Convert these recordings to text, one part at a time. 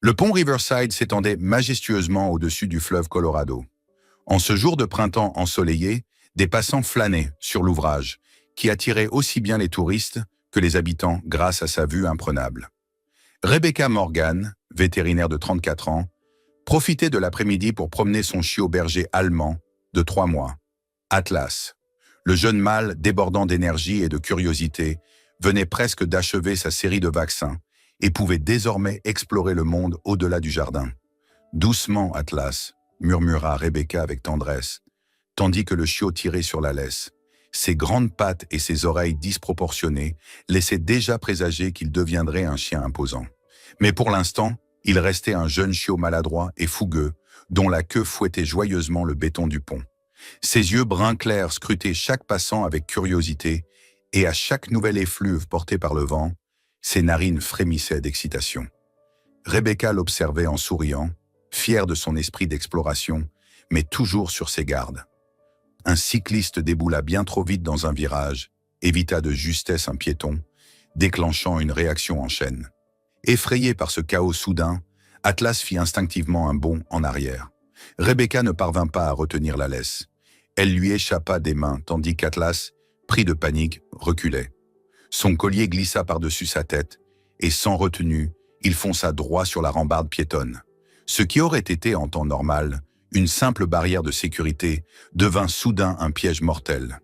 Le pont Riverside s'étendait majestueusement au-dessus du fleuve Colorado. En ce jour de printemps ensoleillé, des passants flânaient sur l'ouvrage, qui attirait aussi bien les touristes que les habitants grâce à sa vue imprenable. Rebecca Morgan, vétérinaire de 34 ans, profitait de l'après-midi pour promener son chiot berger allemand de 3 mois, Atlas. Le jeune mâle, débordant d'énergie et de curiosité, venait presque d'achever sa série de vaccins et pouvait désormais explorer le monde au-delà du jardin. « Doucement, Atlas », murmura Rebecca avec tendresse, tandis que le chiot tirait sur la laisse. Ses grandes pattes et ses oreilles disproportionnées laissaient déjà présager qu'il deviendrait un chien imposant. Mais pour l'instant, il restait un jeune chiot maladroit et fougueux, dont la queue fouettait joyeusement le béton du pont. Ses yeux brun clair scrutaient chaque passant avec curiosité, et à chaque nouvel effluve porté par le vent, ses narines frémissaient d'excitation. Rebecca l'observait en souriant, fière de son esprit d'exploration, mais toujours sur ses gardes. Un cycliste déboula bien trop vite dans un virage, évita de justesse un piéton, déclenchant une réaction en chaîne. Effrayée par ce chaos soudain, Atlas fit instinctivement un bond en arrière. Rebecca ne parvint pas à retenir la laisse. Elle lui échappa des mains, tandis qu'Atlas, pris de panique, reculait. Son collier glissa par-dessus sa tête, et sans retenue, il fonça droit sur la rambarde piétonne. Ce qui aurait été, en temps normal, une simple barrière de sécurité, devint soudain un piège mortel.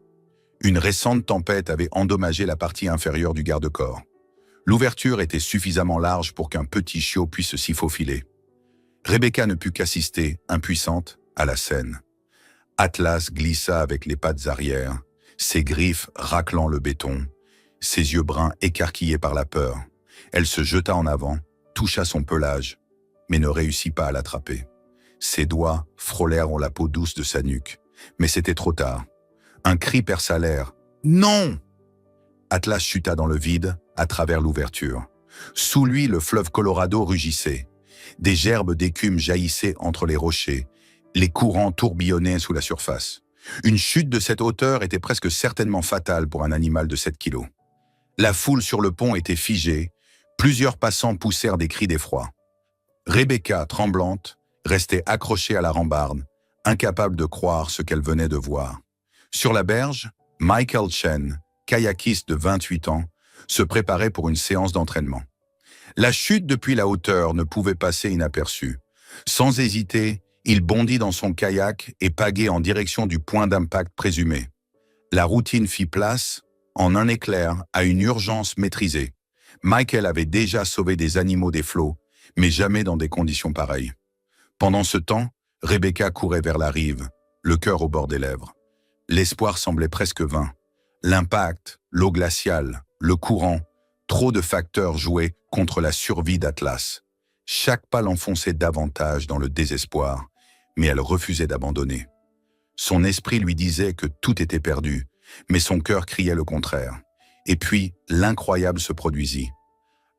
Une récente tempête avait endommagé la partie inférieure du garde-corps. L'ouverture était suffisamment large pour qu'un petit chiot puisse s'y faufiler. Rebecca ne put qu'assister, impuissante, à la scène. Atlas glissa avec les pattes arrière, ses griffes raclant le béton, ses yeux bruns écarquillés par la peur. Elle se jeta en avant, toucha son pelage, mais ne réussit pas à l'attraper. Ses doigts frôlèrent la peau douce de sa nuque, mais c'était trop tard. Un cri perça l'air. « Non !» Atlas chuta dans le vide, à travers l'ouverture. Sous lui, le fleuve Colorado rugissait. Des gerbes d'écume jaillissaient entre les rochers. Les courants tourbillonnaient sous la surface. Une chute de cette hauteur était presque certainement fatale pour un animal de 7 kilos. La foule sur le pont était figée. Plusieurs passants poussèrent des cris d'effroi. Rebecca, tremblante, restait accrochée à la rambarde, incapable de croire ce qu'elle venait de voir. Sur la berge, Michael Chen, kayakiste de 28 ans, se préparait pour une séance d'entraînement. La chute depuis la hauteur ne pouvait passer inaperçue. Sans hésiter, il bondit dans son kayak et pagaie en direction du point d'impact présumé. La routine fit place, en un éclair, à une urgence maîtrisée. Michael avait déjà sauvé des animaux des flots, mais jamais dans des conditions pareilles. Pendant ce temps, Rebecca courait vers la rive, le cœur au bord des lèvres. L'espoir semblait presque vain. L'impact, l'eau glaciale, le courant, trop de facteurs jouaient contre la survie d'Atlas. Chaque pas l'enfonçait davantage dans le désespoir, mais elle refusait d'abandonner. Son esprit lui disait que tout était perdu, mais son cœur criait le contraire. Et puis, l'incroyable se produisit.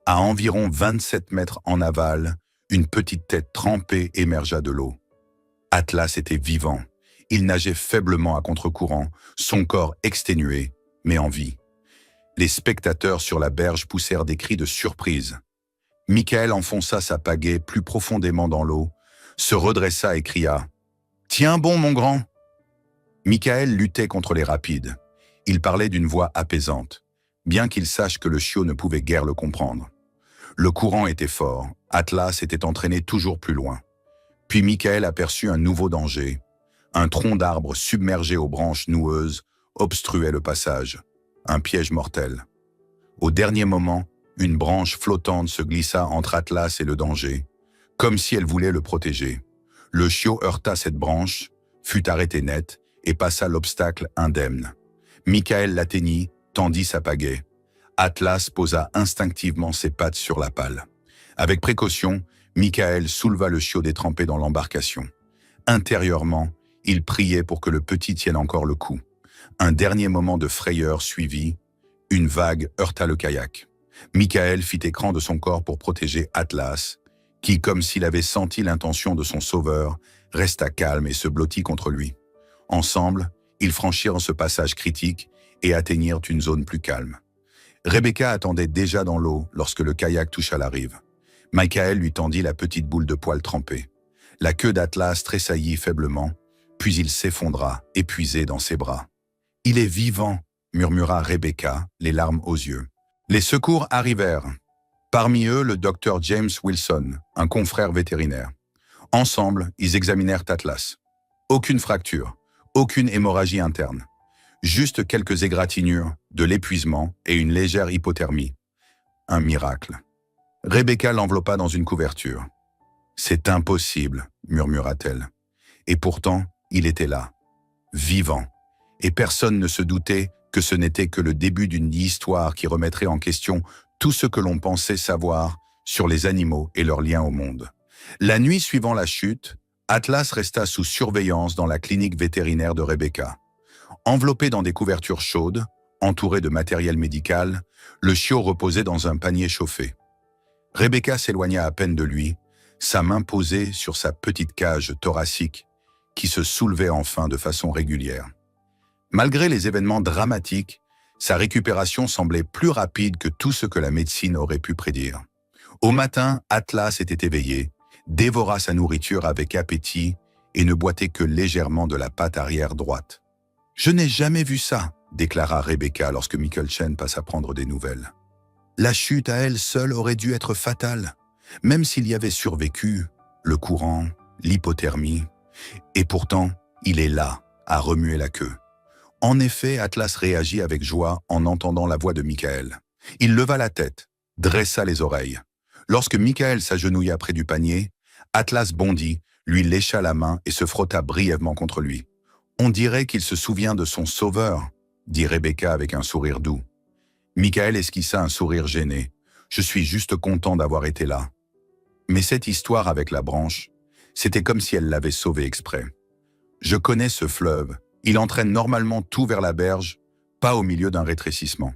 À environ 27 mètres en aval, une petite tête trempée émergea de l'eau. Atlas était vivant. Il nageait faiblement à contre-courant, son corps exténué, mais en vie. Les spectateurs sur la berge poussèrent des cris de surprise. Michael enfonça sa pagaie plus profondément dans l'eau, se redressa et cria « Tiens bon, mon grand !» Michael luttait contre les rapides. Il parlait d'une voix apaisante, bien qu'il sache que le chiot ne pouvait guère le comprendre. Le courant était fort, Atlas était entraîné toujours plus loin. Puis Michael aperçut un nouveau danger. Un tronc d'arbre submergé aux branches noueuses obstruait le passage. Un piège mortel. Au dernier moment, une branche flottante se glissa entre Atlas et le danger, comme si elle voulait le protéger. Le chiot heurta cette branche, fut arrêté net et passa l'obstacle indemne. Michael l'atteignit, tendit sa pagaie. Atlas posa instinctivement ses pattes sur la pale. Avec précaution, Michael souleva le chiot détrempé dans l'embarcation. Intérieurement, il priait pour que le petit tienne encore le coup. Un dernier moment de frayeur suivit. Une vague heurta le kayak. Michael fit écran de son corps pour protéger Atlas, qui, comme s'il avait senti l'intention de son sauveur, resta calme et se blottit contre lui. Ensemble, ils franchirent ce passage critique et atteignirent une zone plus calme. Rebecca attendait déjà dans l'eau lorsque le kayak toucha la rive. Michael lui tendit la petite boule de poil trempée. La queue d'Atlas tressaillit faiblement, puis il s'effondra, épuisé dans ses bras. « Il est vivant !» murmura Rebecca, les larmes aux yeux. Les secours arrivèrent. Parmi eux, le docteur James Wilson, un confrère vétérinaire. Ensemble, ils examinèrent Atlas. Aucune fracture, aucune hémorragie interne. Juste quelques égratignures, de l'épuisement et une légère hypothermie. Un miracle. Rebecca l'enveloppa dans une couverture. « C'est impossible », murmura-t-elle. Et pourtant, il était là, vivant. Et personne ne se doutait que ce n'était que le début d'une histoire qui remettrait en question tout ce que l'on pensait savoir sur les animaux et leurs liens au monde. La nuit suivant la chute, Atlas resta sous surveillance dans la clinique vétérinaire de Rebecca. Enveloppé dans des couvertures chaudes, entouré de matériel médical, le chiot reposait dans un panier chauffé. Rebecca s'éloigna à peine de lui, sa main posée sur sa petite cage thoracique qui se soulevait enfin de façon régulière. Malgré les événements dramatiques, sa récupération semblait plus rapide que tout ce que la médecine aurait pu prédire. Au matin, Atlas était éveillé, dévora sa nourriture avec appétit et ne boitait que légèrement de la patte arrière droite. « Je n'ai jamais vu ça », déclara Rebecca lorsque Mickelchen passa prendre des nouvelles. La chute à elle seule aurait dû être fatale, même s'il y avait survécu, le courant, l'hypothermie. Et pourtant, il est là, à remuer la queue. En effet, Atlas réagit avec joie en entendant la voix de Michael. Il leva la tête, dressa les oreilles. Lorsque Michael s'agenouilla près du panier, Atlas bondit, lui lécha la main et se frotta brièvement contre lui. « On dirait qu'il se souvient de son sauveur », dit Rebecca avec un sourire doux. Michael esquissa un sourire gêné. « Je suis juste content d'avoir été là. » Mais cette histoire avec la branche, c'était comme si elle l'avait sauvé exprès. Je connais ce fleuve. Il entraîne normalement tout vers la berge, pas au milieu d'un rétrécissement.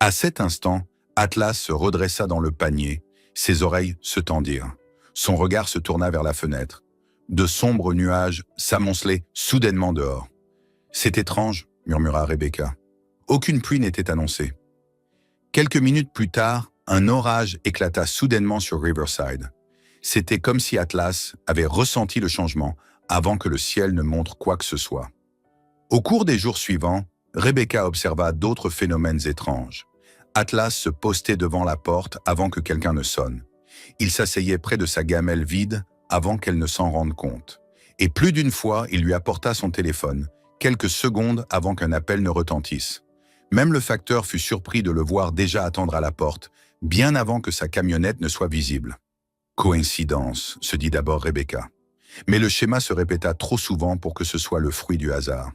À cet instant, Atlas se redressa dans le panier, ses oreilles se tendirent. Son regard se tourna vers la fenêtre. De sombres nuages s'amoncelaient soudainement dehors. « C'est étrange », murmura Rebecca. Aucune pluie n'était annoncée. Quelques minutes plus tard, un orage éclata soudainement sur Riverside. C'était comme si Atlas avait ressenti le changement avant que le ciel ne montre quoi que ce soit. Au cours des jours suivants, Rebecca observa d'autres phénomènes étranges. Atlas se postait devant la porte avant que quelqu'un ne sonne. Il s'asseyait près de sa gamelle vide avant qu'elle ne s'en rende compte. Et plus d'une fois, il lui apporta son téléphone, quelques secondes avant qu'un appel ne retentisse. Même le facteur fut surpris de le voir déjà attendre à la porte, bien avant que sa camionnette ne soit visible. Coïncidence, se dit d'abord Rebecca. Mais le schéma se répéta trop souvent pour que ce soit le fruit du hasard.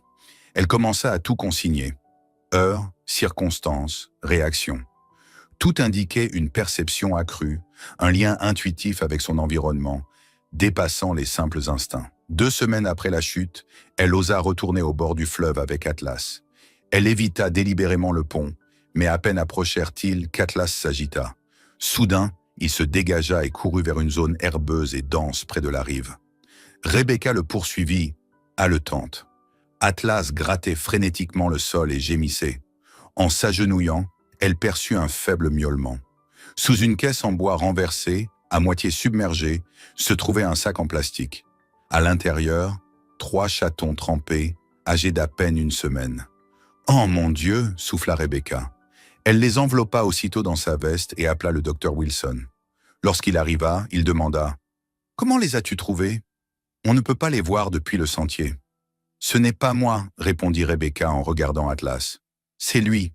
Elle commença à tout consigner. Heure, circonstances, réaction. Tout indiquait une perception accrue, un lien intuitif avec son environnement, dépassant les simples instincts. 2 semaines après la chute, elle osa retourner au bord du fleuve avec Atlas. Elle évita délibérément le pont, mais à peine approchèrent-ils qu'Atlas s'agita. Soudain, il se dégagea et courut vers une zone herbeuse et dense près de la rive. Rebecca le poursuivit, haletante. Atlas grattait frénétiquement le sol et gémissait. En s'agenouillant, elle perçut un faible miaulement. Sous une caisse en bois renversée, à moitié submergée, se trouvait un sac en plastique. À l'intérieur, 3 chatons trempés, âgés d'à peine 1 semaine. « Oh mon Dieu !» souffla Rebecca. Elle les enveloppa aussitôt dans sa veste et appela le docteur Wilson. Lorsqu'il arriva, il demanda « Comment les as-tu trouvés ? On ne peut pas les voir depuis le sentier. » « Ce n'est pas moi, » répondit Rebecca en regardant Atlas. « C'est lui. »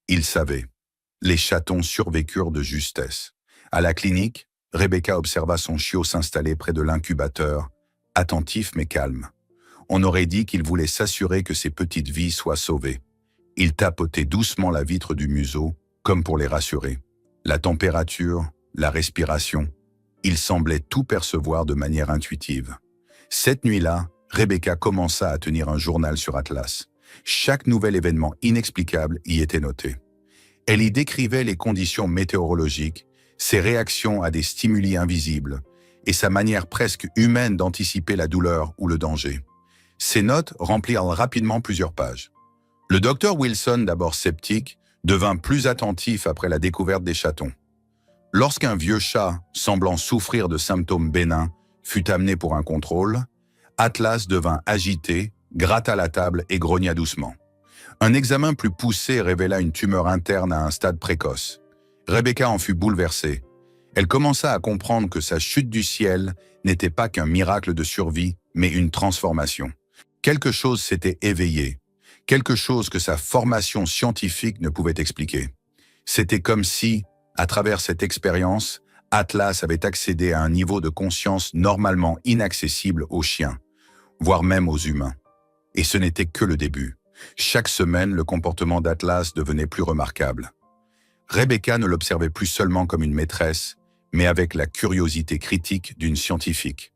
Il savait. Les chatons survécurent de justesse. À la clinique, Rebecca observa son chiot s'installer près de l'incubateur, attentif mais calme. On aurait dit qu'il voulait s'assurer que ses petites vies soient sauvées. Il tapotait doucement la vitre du museau, comme pour les rassurer. La température, la respiration, il semblait tout percevoir de manière intuitive. Cette nuit-là, Rebecca commença à tenir un journal sur Atlas. Chaque nouvel événement inexplicable y était noté. Elle y décrivait les conditions météorologiques, ses réactions à des stimuli invisibles et sa manière presque humaine d'anticiper la douleur ou le danger. Ces notes remplirent rapidement plusieurs pages. Le docteur Wilson, d'abord sceptique, devint plus attentif après la découverte des chatons. Lorsqu'un vieux chat, semblant souffrir de symptômes bénins, fut amené pour un contrôle, Atlas devint agité, gratta la table et grogna doucement. Un examen plus poussé révéla une tumeur interne à un stade précoce. Rebecca en fut bouleversée. Elle commença à comprendre que sa chute du ciel n'était pas qu'un miracle de survie, mais une transformation. Quelque chose s'était éveillé, quelque chose que sa formation scientifique ne pouvait expliquer. C'était comme si, à travers cette expérience, Atlas avait accédé à un niveau de conscience normalement inaccessible aux chiens, voire même aux humains. Et ce n'était que le début. Chaque semaine, le comportement d'Atlas devenait plus remarquable. Rebecca ne l'observait plus seulement comme une maîtresse, mais avec la curiosité critique d'une scientifique.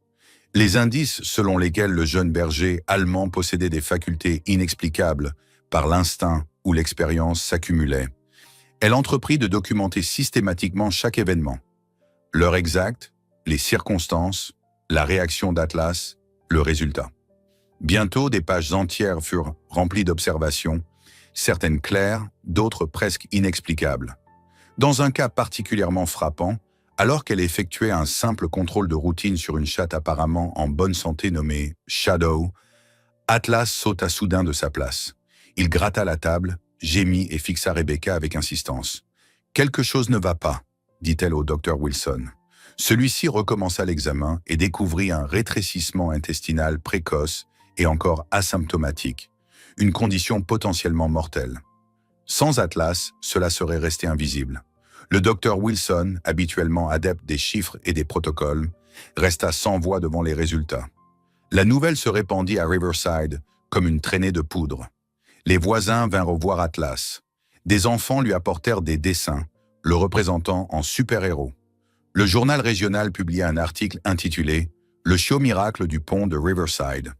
Les indices selon lesquels le jeune berger allemand possédait des facultés inexplicables par l'instinct ou l'expérience s'accumulaient. Elle entreprit de documenter systématiquement chaque événement. L'heure exacte, les circonstances, la réaction d'Atlas, le résultat. Bientôt, des pages entières furent remplies d'observations, certaines claires, d'autres presque inexplicables. Dans un cas particulièrement frappant, alors qu'elle effectuait un simple contrôle de routine sur une chatte apparemment en bonne santé nommée Shadow, Atlas sauta soudain de sa place. Il gratta la table, gémit et fixa Rebecca avec insistance. « Quelque chose ne va pas », dit-elle au docteur Wilson. Celui-ci recommença l'examen et découvrit un rétrécissement intestinal précoce et encore asymptomatique, une condition potentiellement mortelle. Sans Atlas, cela serait resté invisible. Le docteur Wilson, habituellement adepte des chiffres et des protocoles, resta sans voix devant les résultats. La nouvelle se répandit à Riverside comme une traînée de poudre. Les voisins vinrent voir Atlas. Des enfants lui apportèrent des dessins, le représentant en super-héros. Le journal régional publia un article intitulé « Le chiot miracle du pont de Riverside ».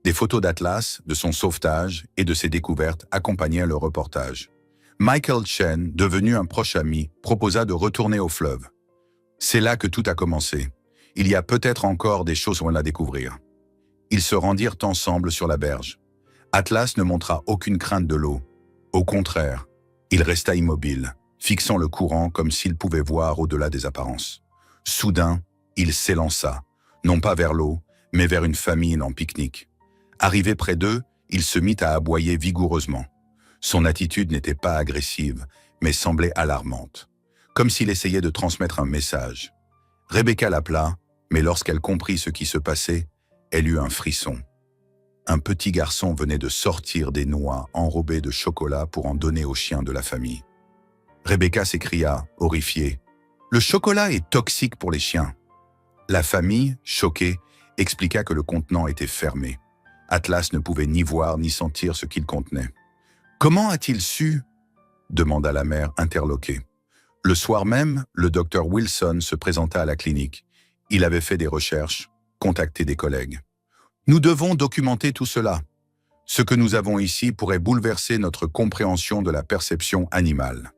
Des photos d'Atlas, de son sauvetage et de ses découvertes accompagnaient le reportage. Michael Chen, devenu un proche ami, proposa de retourner au fleuve. C'est là que tout a commencé. Il y a peut-être encore des choses à découvrir. Ils se rendirent ensemble sur la berge. Atlas ne montra aucune crainte de l'eau. Au contraire, il resta immobile, fixant le courant comme s'il pouvait voir au-delà des apparences. Soudain, il s'élança, non pas vers l'eau, mais vers une famille en pique-nique. Arrivé près d'eux, il se mit à aboyer vigoureusement. Son attitude n'était pas agressive, mais semblait alarmante, comme s'il essayait de transmettre un message. Rebecca l'appela, mais lorsqu'elle comprit ce qui se passait, elle eut un frisson. Un petit garçon venait de sortir des noix enrobées de chocolat pour en donner aux chiens de la famille. Rebecca s'écria, horrifiée. « Le chocolat est toxique pour les chiens. » La famille, choquée, expliqua que le contenant était fermé. Atlas ne pouvait ni voir ni sentir ce qu'il contenait. « Comment a-t-il su ?» demanda la mère interloquée. Le soir même, le docteur Wilson se présenta à la clinique. Il avait fait des recherches, contacté des collègues. « Nous devons documenter tout cela. Ce que nous avons ici pourrait bouleverser notre compréhension de la perception animale. »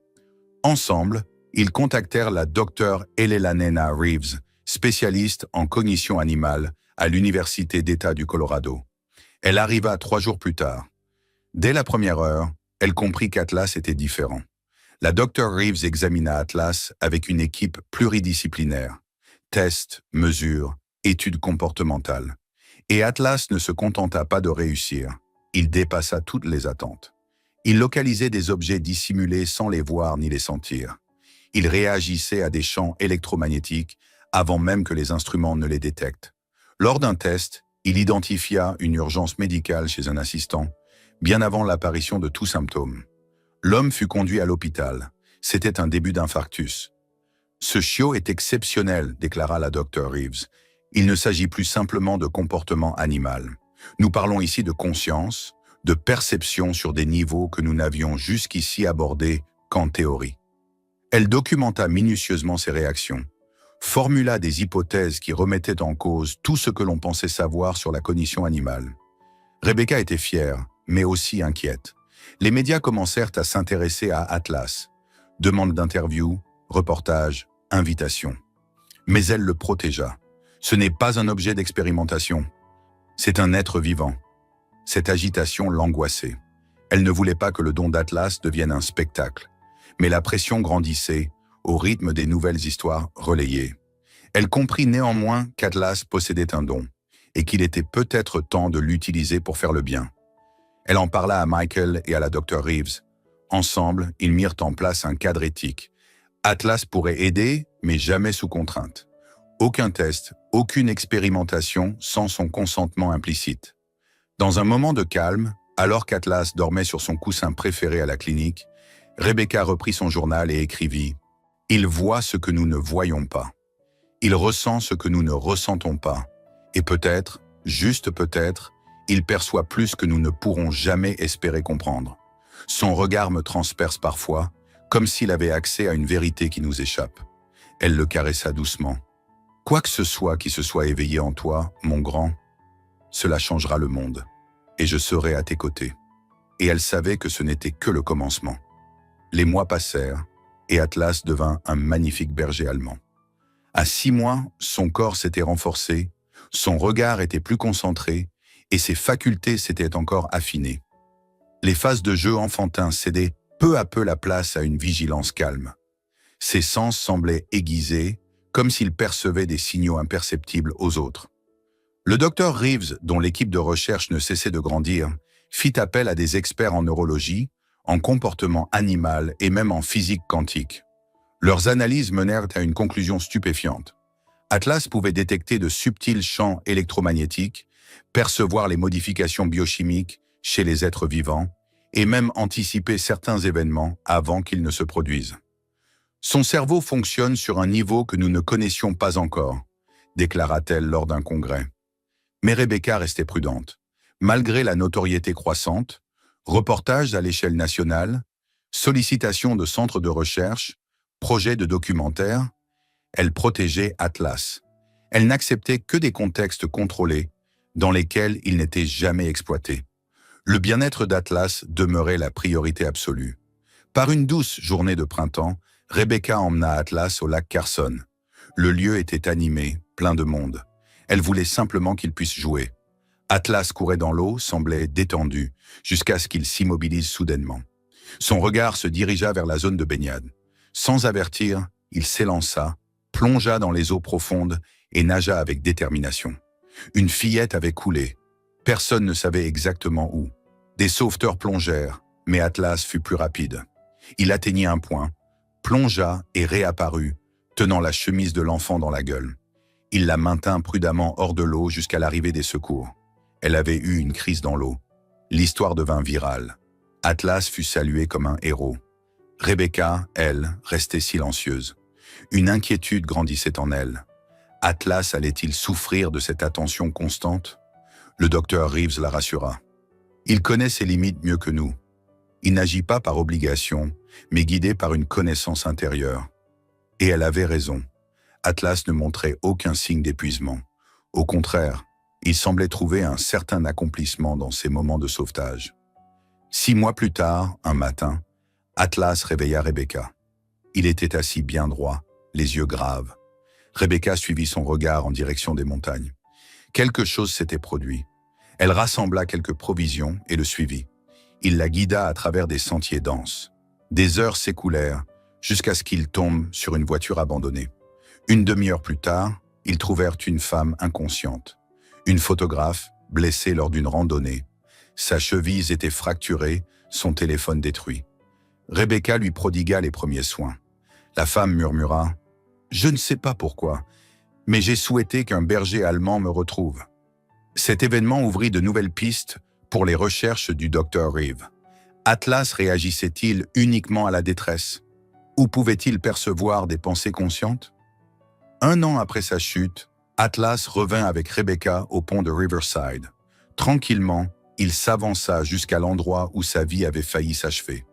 Ensemble, ils contactèrent la docteure Elena Reeves, spécialiste en cognition animale à l'Université d'État du Colorado. Elle arriva 3 jours plus tard. Dès la première heure, elle comprit qu'Atlas était différent. La docteure Reeves examina Atlas avec une équipe pluridisciplinaire. Tests, mesures, études comportementales. Et Atlas ne se contenta pas de réussir. Il dépassa toutes les attentes. Il localisait des objets dissimulés sans les voir ni les sentir. Il réagissait à des champs électromagnétiques avant même que les instruments ne les détectent. Lors d'un test, il identifia une urgence médicale chez un assistant, bien avant l'apparition de tout symptôme. L'homme fut conduit à l'hôpital. C'était un début d'infarctus. « Ce chiot est exceptionnel », déclara la docteure Reeves. « Il ne s'agit plus simplement de comportement animal. Nous parlons ici de conscience, de perception sur des niveaux que nous n'avions jusqu'ici abordés qu'en théorie. » Elle documenta minutieusement ses réactions, formula des hypothèses qui remettaient en cause tout ce que l'on pensait savoir sur la cognition animale. Rebecca était fière, mais aussi inquiète. Les médias commencèrent à s'intéresser à Atlas. Demandes d'interview, reportages, invitations. Mais elle le protégea. Ce n'est pas un objet d'expérimentation. C'est un être vivant. Cette agitation l'angoissait. Elle ne voulait pas que le don d'Atlas devienne un spectacle. Mais la pression grandissait, au rythme des nouvelles histoires relayées. Elle comprit néanmoins qu'Atlas possédait un don, et qu'il était peut-être temps de l'utiliser pour faire le bien. Elle en parla à Michael et à la Dr. Reeves. Ensemble, ils mirent en place un cadre éthique. Atlas pourrait aider, mais jamais sous contrainte. Aucun test, aucune expérimentation sans son consentement implicite. Dans un moment de calme, alors qu'Atlas dormait sur son coussin préféré à la clinique, Rebecca reprit son journal et écrivit « Il voit ce que nous ne voyons pas. Il ressent ce que nous ne ressentons pas. Et peut-être, juste peut-être, il perçoit plus que nous ne pourrons jamais espérer comprendre. Son regard me transperce parfois, comme s'il avait accès à une vérité qui nous échappe. » Elle le caressa doucement. « Quoi que ce soit qui se soit éveillé en toi, mon grand, cela changera le monde, et je serai à tes côtés. » Et elle savait que ce n'était que le commencement. Les mois passèrent, et Atlas devint un magnifique berger allemand. À 6 mois, son corps s'était renforcé, son regard était plus concentré, et ses facultés s'étaient encore affinées. Les phases de jeu enfantin cédaient peu à peu la place à une vigilance calme. Ses sens semblaient aiguisés, comme s'il percevait des signaux imperceptibles aux autres. Le docteur Reeves, dont l'équipe de recherche ne cessait de grandir, fit appel à des experts en neurologie, en comportement animal et même en physique quantique. Leurs analyses menèrent à une conclusion stupéfiante. Atlas pouvait détecter de subtils champs électromagnétiques, percevoir les modifications biochimiques chez les êtres vivants et même anticiper certains événements avant qu'ils ne se produisent. Son cerveau fonctionne sur un niveau que nous ne connaissions pas encore, déclara-t-elle lors d'un congrès. Mais Rebecca restait prudente. Malgré la notoriété croissante, reportages à l'échelle nationale, sollicitations de centres de recherche, projets de documentaires, elle protégeait Atlas. Elle n'acceptait que des contextes contrôlés, dans lesquels il n'était jamais exploité. Le bien-être d'Atlas demeurait la priorité absolue. Par une douce journée de printemps, Rebecca emmena Atlas au lac Carson. Le lieu était animé, plein de monde. Elle voulait simplement qu'il puisse jouer. Atlas courait dans l'eau, semblait détendu, jusqu'à ce qu'il s'immobilise soudainement. Son regard se dirigea vers la zone de baignade. Sans avertir, il s'élança, plongea dans les eaux profondes et nagea avec détermination. Une fillette avait coulé. Personne ne savait exactement où. Des sauveteurs plongèrent, mais Atlas fut plus rapide. Il atteignit un point, plongea et réapparut, tenant la chemise de l'enfant dans la gueule. Il la maintint prudemment hors de l'eau jusqu'à l'arrivée des secours. Elle avait eu une crise dans l'eau. L'histoire devint virale. Atlas fut salué comme un héros. Rebecca, elle, restait silencieuse. Une inquiétude grandissait en elle. Atlas allait-il souffrir de cette attention constante? Le docteur Reeves la rassura. Il connaît ses limites mieux que nous. Il n'agit pas par obligation, mais guidé par une connaissance intérieure. Et elle avait raison. Atlas ne montrait aucun signe d'épuisement. Au contraire, il semblait trouver un certain accomplissement dans ses moments de sauvetage. 6 mois plus tard, un matin, Atlas réveilla Rebecca. Il était assis bien droit, les yeux graves. Rebecca suivit son regard en direction des montagnes. Quelque chose s'était produit. Elle rassembla quelques provisions et le suivit. Il la guida à travers des sentiers denses. Des heures s'écoulèrent jusqu'à ce qu'il tombe sur une voiture abandonnée. Une demi-heure plus tard, ils trouvèrent une femme inconsciente. Une photographe, blessée lors d'une randonnée. Sa cheville était fracturée, son téléphone détruit. Rebecca lui prodigua les premiers soins. La femme murmura « Je ne sais pas pourquoi, mais j'ai souhaité qu'un berger allemand me retrouve. » Cet événement ouvrit de nouvelles pistes pour les recherches du Dr. Reeves. Atlas réagissait-il uniquement à la détresse? Ou pouvait-il percevoir des pensées conscientes? 1 an après sa chute, Atlas revint avec Rebecca au pont de Riverside. Tranquillement, il s'avança jusqu'à l'endroit où sa vie avait failli s'achever.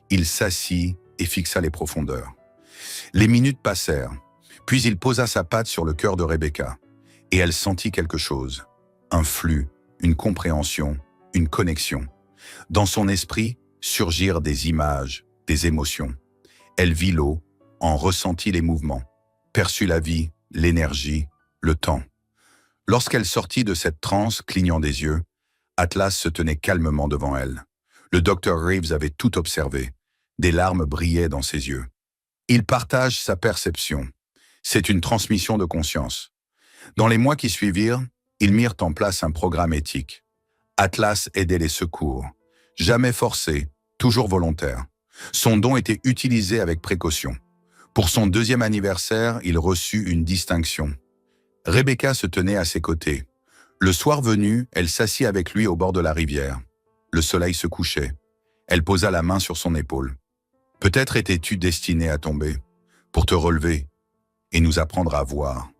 Il s'assit et fixa les profondeurs. Les minutes passèrent, puis il posa sa patte sur le cœur de Rebecca, et elle sentit quelque chose. Un flux, une compréhension, une connexion. Dans son esprit surgirent des images, des émotions. Elle vit l'eau, en ressentit les mouvements, perçut la vie, l'énergie, le temps. Lorsqu'elle sortit de cette transe clignant des yeux, Atlas se tenait calmement devant elle. Le docteur Reeves avait tout observé. Des larmes brillaient dans ses yeux. Il partage sa perception. C'est une transmission de conscience. Dans les mois qui suivirent, ils mirent en place un programme éthique. Atlas aidait les secours. Jamais forcé, toujours volontaire. Son don était utilisé avec précaution. Pour son 2e anniversaire, il reçut une distinction. Rebecca se tenait à ses côtés. Le soir venu, elle s'assit avec lui au bord de la rivière. Le soleil se couchait. Elle posa la main sur son épaule. « Peut-être étais-tu destiné à tomber, pour te relever et nous apprendre à voir. »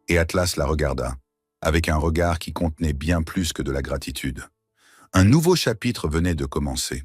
Et Atlas la regarda, avec un regard qui contenait bien plus que de la gratitude. Un nouveau chapitre venait de commencer.